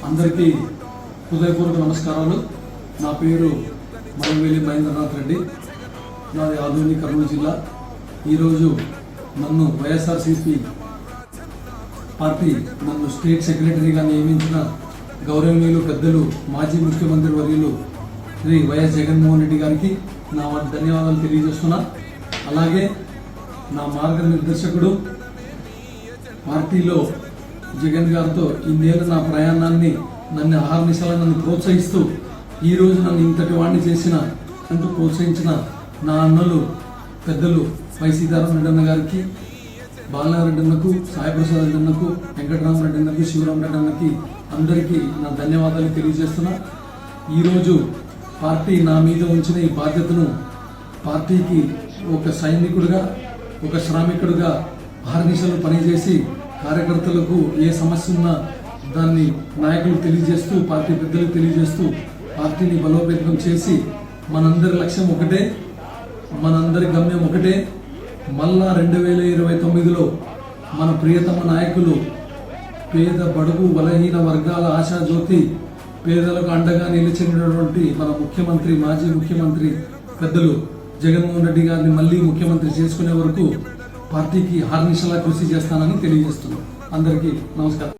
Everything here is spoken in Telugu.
అందరికీ హృదయపూర్వక నమస్కారాలు. నా పేరు మరంవేలి మహేంద్రనాథ్ రెడ్డి. నాది ఆధునిక కర్నూలు జిల్లా. ఈరోజు నన్ను వైఎస్ఆర్సీపీ పార్టీ నన్ను స్టేట్ సెక్రటరీగా నియమించిన గౌరవనీయులు పెద్దలు మాజీ ముఖ్యమంత్రి వర్యులు శ్రీ వైఎస్ జగన్మోహన్ రెడ్డి గారికి నా ధన్యవాదాలు తెలియజేస్తున్నా. అలాగే నా మార్గనిర్దేశకుడు పార్టీలో జగన్ గారితో ఇన్నేళ్ళు నా ప్రయాణాన్ని నన్ను ఆహర్నిశలా నన్ను ప్రోత్సహిస్తూ ఈరోజు నన్ను ఇంతటి వాడిని చేసిన అంటూ ప్రోత్సహించిన నా అన్నలు పెద్దలు వై సీతారామరెడ్డి అన్న గారికి, బాలనారెడ్డి అన్నకు, సాయిప్రసాద్ రెడ్డి అన్నకు, వెంకటరామరెడ్డి అన్నకు, శివరామరెడ్డి అన్నకి అందరికీ నా ధన్యవాదాలు తెలియజేస్తున్నా. ఈరోజు పార్టీ నా మీద ఉంచిన ఈ బాధ్యతను పార్టీకి ఒక సైనికుడిగా, ఒక శ్రామికుడిగా అహర్నిశలు పనిచేసి కార్యకర్తలకు ఏ సమస్య ఉన్నా దాన్ని నాయకులు తెలియజేస్తూ, పార్టీ పెద్దలకు తెలియజేస్తూ పార్టీని బలోపేతం చేసి మనందరి లక్ష్యం ఒకటే, మనందరి గమ్యం ఒకటే. మళ్ళా 2029లో మన ప్రియతమ నాయకులు పేద బడుగు బలహీన వర్గాల ఆశాజ్యోతి, పేదలకు అండగా నిలిచినటువంటి మన ముఖ్యమంత్రి, మాజీ ముఖ్యమంత్రి పెద్దలు జగన్మోహన్ రెడ్డి గారిని మళ్ళీ ముఖ్యమంత్రి చేసుకునే వరకు పార్టీకి హార్నిశలా కృషి చేస్తానని తెలియజేస్తున్నాను. అందరికీ నమస్కారం.